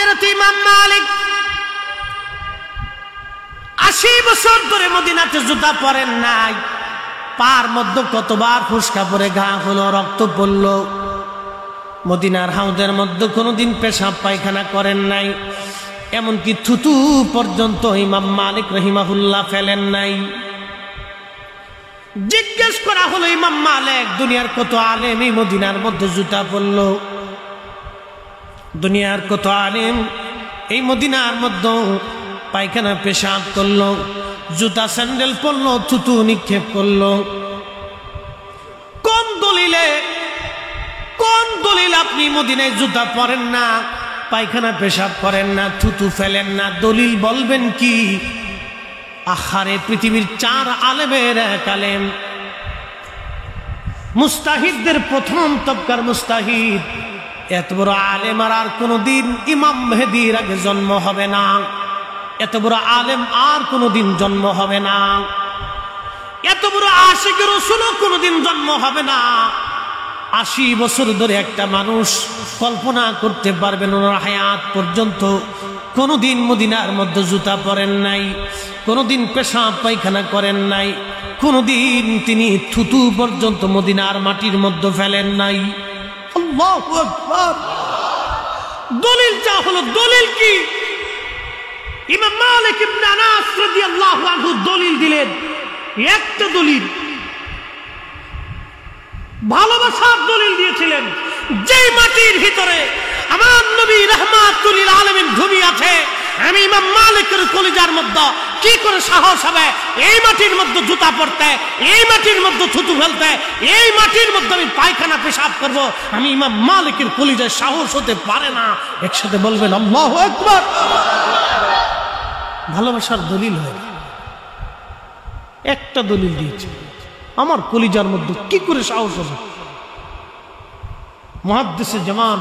হযরত ইমাম মালিক 80 বছর ধরে মদিনাতে জুতা পরেন নাই। পার মধ্যে কতবার ফুসকা পরে ঘা হলো, রক্ত পড়ল। মদিনার হাউদের মধ্যে কোনোদিন পেশাব পায়খানা করেন নাই, এমনকি থুতু পর্যন্ত ইমাম মালিক রহিমাহুল্লাহ ফেলেন নাই। জিজ্ঞেস করা হলো, ইমাম মালিক দুনিয়ার কত আলেম এই মদিনার মধ্যে জুতা পরল, দুনিয়ার কত আলেম এই মদিনার মধ্যে পায়খানা পেশাব করলো, জুতা স্যান্ডেল পরলো, থুতু নিক্ষেপ করলো, কোন দলিলে আপনি মদিনায় জুতা পরেন না, পায়খানা পেশাব করেন না, থুতু ফেলেন না? দলিল বলবেন কি? আহারে, পৃথিবীর 4 আলেমের এক আলেম, মুস্তাহিদদের প্রথম তবকার মুস্তাহিদ, এত বড় আলেম আর কোনদিন ইমাম মেহেদীর আগে জন্ম হবে না, এত বড় আলেম আর কোনদিন জন্ম হবে না, এত বড় আশিক রাসূলও কোনদিন জন্ম হবে না। 80 বছর ধরে একটা মানুষ কল্পনা করতে পারবেন ওনার হায়াত পর্যন্ত কোনদিন মদিনার মধ্যে জুতা পরেন নাই, কোনদিন পেশাব পায়খানা করেন নাই, কোনদিন তিনি থুতু পর্যন্ত মদিনার মাটির মধ্যে ফেলেন নাই। আল্লাহু আকবার। দলিল যা হলো, দলিল কি? ইমাম মালিক ইবনে আনাস রাদিয়াল্লাহু আনহু দলিল দিলেন, একটা দলিল, ভালোবাসার দলিল দিয়েছিলেন। যেই মাটির ভিতরে আমার নবী রাহমাতুল লিল আলামিন ঘুমিয়ে আছে, আমি ইমাম মালিকের কলিজার মধ্যে কি করে সাহস হবে এই মাটির মধ্যে জুতা পরতে, এই মাটির মধ্যে থুতু ফেলতে, এই মাটির মধ্যে আমি পায়খানা পেশাব করব? আমি ইমাম মালিকের কলিজায় সাহস হতে পারে না। একসাথে বলবেন আল্লাহু আকবার। ভালোবাসার দলিল হয়, একটা দলিল দিয়েছে, আমার কলিজার মধ্যে কি করে সাহস হবে? মুহাদ্দিসে জামান,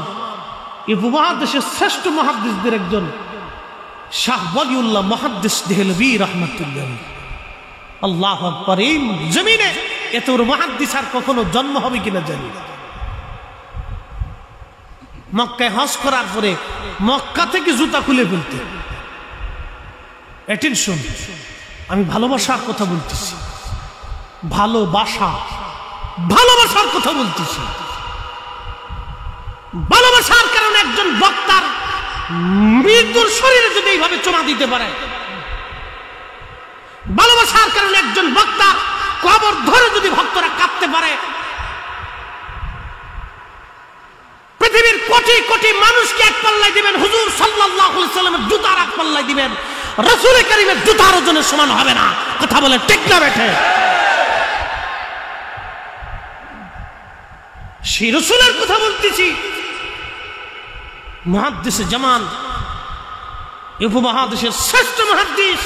এই উপমহাদেশের শ্রেষ্ঠ মুহাদ্দিসদের একজন শাহ ওয়ালিউল্লাহ মুহাদ্দিস দেহলভী রাহমাতুল্লাহ আলাইহি। আল্লাহু আকবার। এই জমিনে এত বড় মুহাদ্দিস আর কখনো জন্ম হবে কিনা জানি না। মক্কায় হজ করার পরে মক্কা থেকে জুতা খুলে ফেলতে। অ্যাটেনশন, আমি ভালোবাসার কথা বলতেছি, ভালোবাসার কথা বলতেছি। ভালোবাসার কারণে একজন বক্তার মৃত্যুর শরীরে যদি এইভাবে চুমা দিতে পারে, ভালোবাসার কারণে একজন বক্তার কবর ধরে যদি ভক্তরা কাঁদতে পারে, পৃথিবীর কোটি কোটি মানুষকে এক পাল্লায় দিবেন, হুজুর সাল্লাল্লাহু আলাইহি সাল্লামের জুতার এক পাল্লায় দিবেন, রাসূল কারীমের জুতার ওজনের সমান হবে না। কথা বলে ঠিক না বেঠে? সেই রাসূলের কথা বলতেছি। মুহাদ্দিসে জামান, উপমহাদেশের শ্রেষ্ঠ মুহাদ্দিস,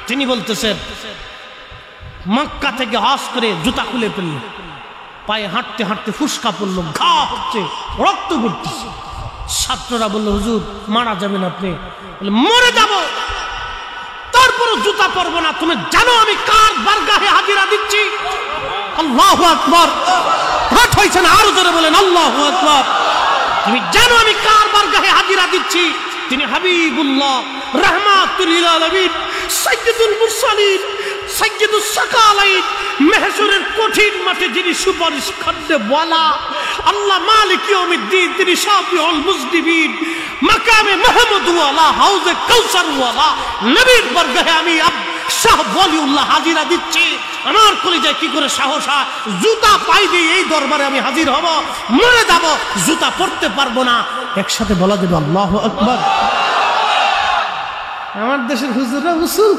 তিনি বলতেছেন মক্কা থেকে হজ করে জুতা খুলে ফেলল, পায়ে হাঁটতে হাঁটতে ফুসকা পড়লো, ঘা হচ্ছে, রক্ত পড়তেছে। ছাত্ররা বলল, হুজুর মারা যাবেন আপনি? বলে, মরে যাব, তারপরও জুতা পরবো না। তুমি জানো আমি কার বারগাহে হাজিরা দিচ্ছি? আল্লাহু আকবার। রাত হয়েছে না? আরো জোরে বলেন আল্লাহু আকবার। তুমি জানো আমি কার বারগাহে হাজিরা দিচ্ছি? তিনি হাবিবুল্লাহ রাহমাতুল লিল আলামিন, সাইয়্যিদুল মুরসালিন, সাইয়্যিদুস সাকালাইন, মাহশরের কঠিন মাঠে যিনি সুপারিশ করতে বলা, আল্লাহ মালিক ইয়াউমিদ্দিন, তিনি শাফিউল মুজনিবিন, মাকামে মাহমুদ ওয়ালা, হাউজে কাউসার ওয়ালা নবীর বারগাহে আমি শাহ ওয়ালিউল্লাহ হাজিরা দিচ্ছি। আমার কলিজায় কি করে সাহস হয়? জুতা পাই দিয়ে এই দরবারে আমি হাজির হব, মরে যাব, জুতা পরতে পারবো না। একসাথে বলা যাবে আল্লাহু আকবার। আমার দেশের হুজুররা উসুল